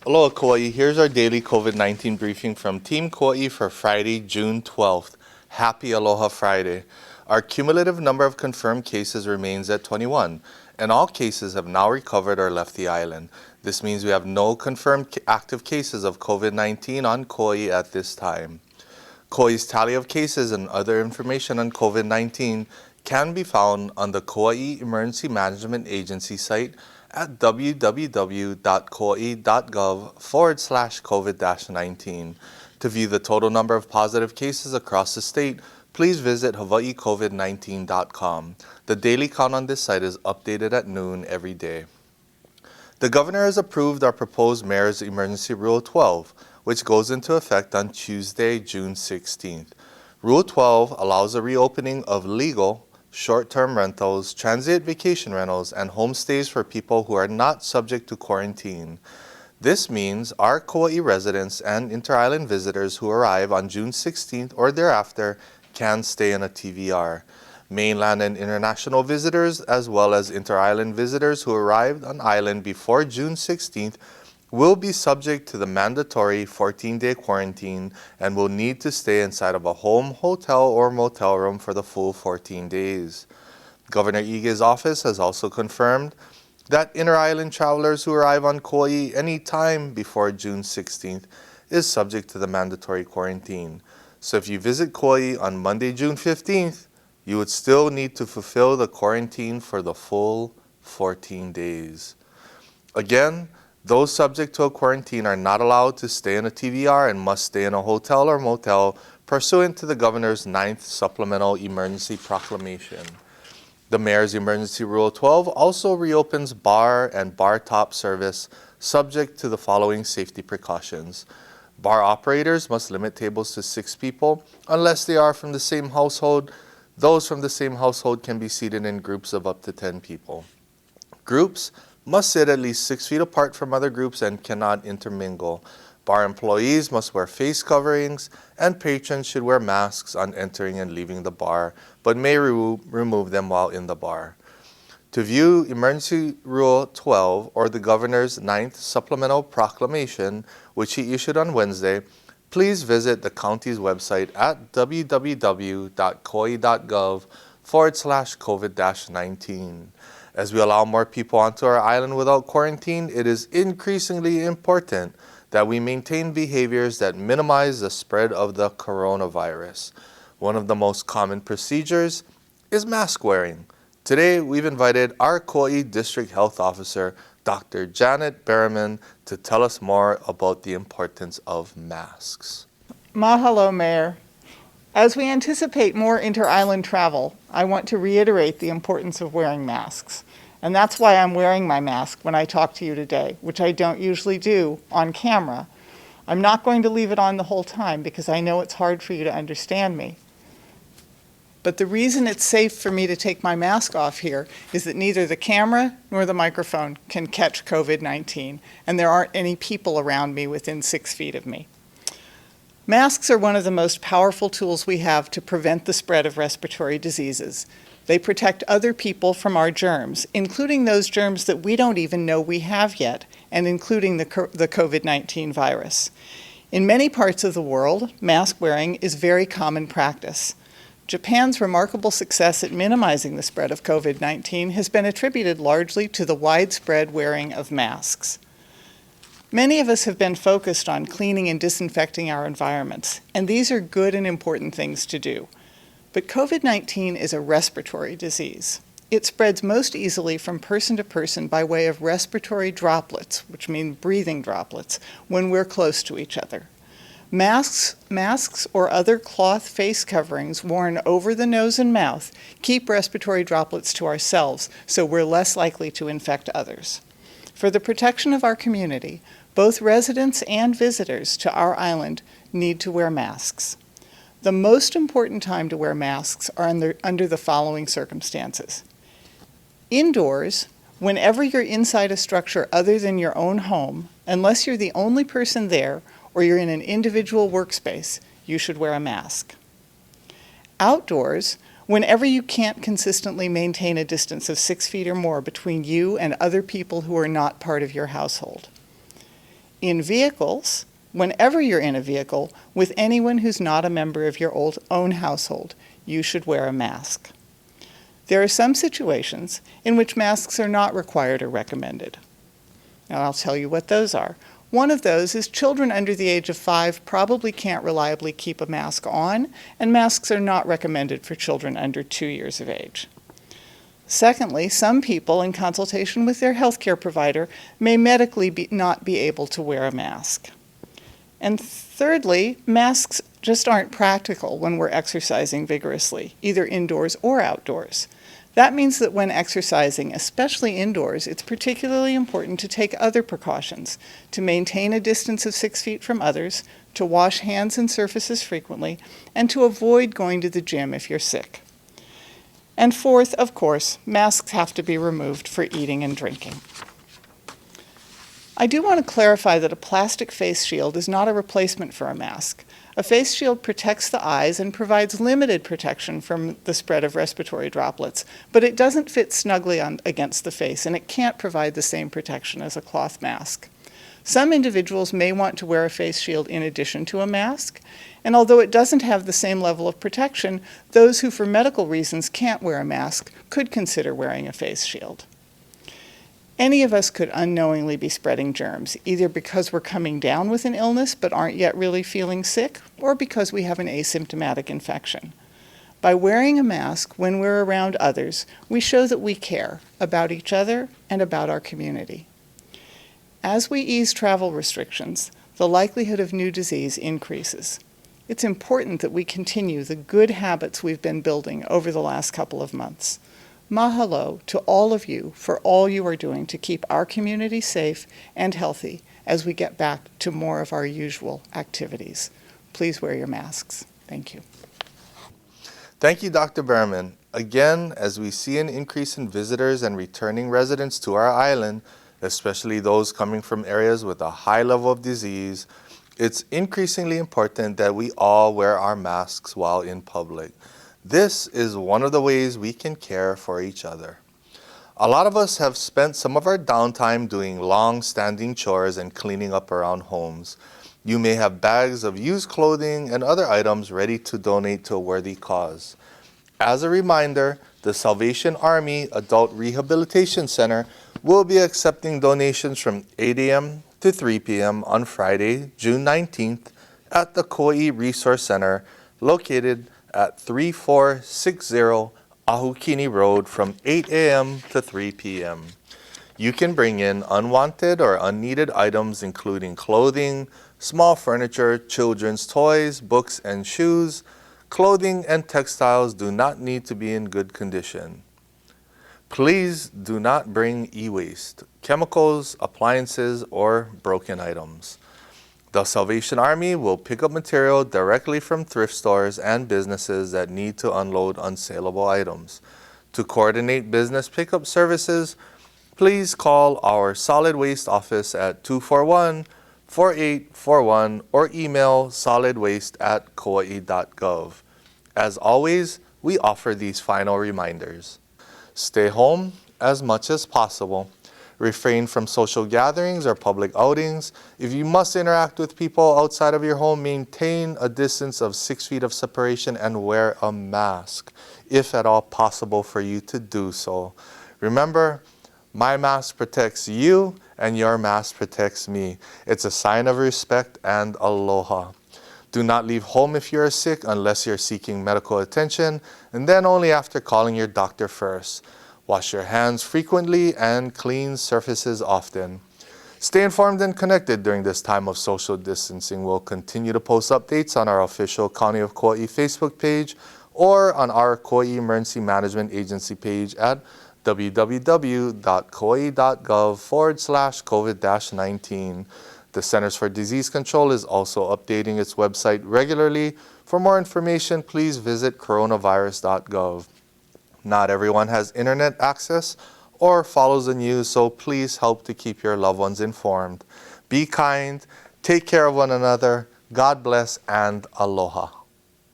Aloha Kauai, here's our daily COVID-19 briefing from Team Kauai for Friday, June 12th. Happy Aloha Friday. Our cumulative number of confirmed cases remains at 21, and all cases have now recovered or left the island. This means we have no confirmed active cases of COVID-19 on Kauai at this time. Kauai's tally of cases and other information on COVID-19 can be found on the Kauai Emergency Management Agency site at www.kauai.gov/COVID-19. To view the total number of positive cases across the state, please visit hawaiicovid19.com. The daily count on this site is updated at noon every day. The governor has approved our proposed Mayor's Emergency Rule 12, which goes into effect on Tuesday, June 16th. Rule 12 allows the reopening of legal short-term rentals, transient vacation rentals, and homestays for people who are not subject to quarantine. This means our Kauai residents and inter-island visitors who arrive on June 16th or thereafter can stay in a TVR. Mainland and international visitors, as well as inter-island visitors who arrived on island before June 16th, will be subject to the mandatory 14-day quarantine and will need to stay inside of a home, hotel, or motel room for the full 14 days. Governor Ige's office has also confirmed that inter-island travelers who arrive on Kauai any time before June 16th is subject to the mandatory quarantine. So if you visit Kauai on Monday, June 15th, you would still need to fulfill the quarantine for the full 14 days. Again, those subject to a quarantine are not allowed to stay in a TVR and must stay in a hotel or motel pursuant to the governor's 9th Supplemental Emergency Proclamation. The Mayor's Emergency Rule 12 also reopens bar and bar top service subject to the following safety precautions. Bar operators must limit tables to 6 people unless they are from the same household. Those from the same household can be seated in groups of up to 10 people. Groups must sit at least 6 feet apart from other groups and cannot intermingle. Bar employees must wear face coverings, and patrons should wear masks on entering and leaving the bar, but may remove them while in the bar. To view Emergency Rule 12 or the Governor's 9th Supplemental Proclamation, which he issued on Wednesday, please visit the county's website at www.kauai.gov/COVID-19. As we allow more people onto our island without quarantine, it is increasingly important that we maintain behaviors that minimize the spread of the coronavirus. One of the most common procedures is mask wearing. Today, we've invited our Kauai District Health Officer, Dr. Janet Berriman, to tell us more about the importance of masks. Mahalo, Mayor. As we anticipate more inter-island travel, I want to reiterate the importance of wearing masks. And that's why I'm wearing my mask when I talk to you today, which I don't usually do on camera. I'm not going to leave it on the whole time because I know it's hard for you to understand me. But the reason it's safe for me to take my mask off here is that neither the camera nor the microphone can catch COVID-19, and there aren't any people around me within 6 feet of me. Masks are one of the most powerful tools we have to prevent the spread of respiratory diseases. They protect other people from our germs, including those germs that we don't even know we have yet, and including the COVID-19 virus. In many parts of the world, mask wearing is very common practice. Japan's remarkable success at minimizing the spread of COVID-19 has been attributed largely to the widespread wearing of masks. Many of us have been focused on cleaning and disinfecting our environments, and these are good and important things to do. But COVID-19 is a respiratory disease. It spreads most easily from person to person by way of respiratory droplets, which mean breathing droplets, when we're close to each other. Masks or other cloth face coverings worn over the nose and mouth keep respiratory droplets to ourselves, so we're less likely to infect others. For the protection of our community, both residents and visitors to our island need to wear masks. The most important time to wear masks are under the following circumstances. Indoors, whenever you're inside a structure other than your own home, unless you're the only person there or you're in an individual workspace, you should wear a mask. Outdoors, whenever you can't consistently maintain a distance of 6 feet or more between you and other people who are not part of your household. In vehicles, whenever you're in a vehicle, with anyone who's not a member of your own household, you should wear a mask. There are some situations in which masks are not required or recommended. And I'll tell you what those are. One of those is children under the age of 5 probably can't reliably keep a mask on, and masks are not recommended for children under 2 years of age. Secondly, some people in consultation with their healthcare provider may medically not be able to wear a mask. And thirdly, masks just aren't practical when we're exercising vigorously, either indoors or outdoors. That means that when exercising, especially indoors, it's particularly important to take other precautions, to maintain a distance of 6 feet from others, to wash hands and surfaces frequently, and to avoid going to the gym if you're sick. And fourth, of course, masks have to be removed for eating and drinking. I do want to clarify that a plastic face shield is not a replacement for a mask. A face shield protects the eyes and provides limited protection from the spread of respiratory droplets, but it doesn't fit snugly against the face, and it can't provide the same protection as a cloth mask. Some individuals may want to wear a face shield in addition to a mask, and although it doesn't have the same level of protection, those who for medical reasons can't wear a mask could consider wearing a face shield. Any of us could unknowingly be spreading germs, either because we're coming down with an illness but aren't yet really feeling sick, or because we have an asymptomatic infection. By wearing a mask when we're around others, we show that we care about each other and about our community. As we ease travel restrictions, the likelihood of new disease increases. It's important that we continue the good habits we've been building over the last couple of months. Mahalo to all of you for all you are doing to keep our community safe and healthy as we get back to more of our usual activities. Please wear your masks. Thank you. Thank you, Dr. Behrman. Again, as we see an increase in visitors and returning residents to our island, especially those coming from areas with a high level of disease, it's increasingly important that we all wear our masks while in public. This is one of the ways we can care for each other. A lot of us have spent some of our downtime doing long-standing chores and cleaning up around homes. You may have bags of used clothing and other items ready to donate to a worthy cause. As a reminder, the Salvation Army Adult Rehabilitation Center will be accepting donations from 8 a.m. to 3 p.m. on Friday, June 19th at the Kauai Resource Center located at 3460 Ahukini Road from 8 a.m. to 3 p.m. You can bring in unwanted or unneeded items including clothing, small furniture, children's toys, books and shoes. Clothing and textiles do not need to be in good condition. Please do not bring e-waste, chemicals, appliances, or broken items. The Salvation Army will pick up material directly from thrift stores and businesses that need to unload unsaleable items. To coordinate business pickup services, please call our solid waste office at 241-4841 or email solidwaste@kauai.gov. As always, we offer these final reminders. Stay home as much as possible. Refrain from social gatherings or public outings. If you must interact with people outside of your home, maintain a distance of 6 feet of separation and wear a mask, if at all possible for you to do so. Remember, my mask protects you and your mask protects me. It's a sign of respect and aloha. Do not leave home if you are sick unless you're seeking medical attention, and then only after calling your doctor first. Wash your hands frequently and clean surfaces often. Stay informed and connected during this time of social distancing. We'll continue to post updates on our official County of Kauai Facebook page or on our Kauai Emergency Management Agency page at www.kauai.gov/COVID-19. The Centers for Disease Control is also updating its website regularly. For more information, please visit coronavirus.gov. Not everyone has internet access or follows the news, so please help to keep your loved ones informed. Be kind, take care of one another, God bless, and aloha.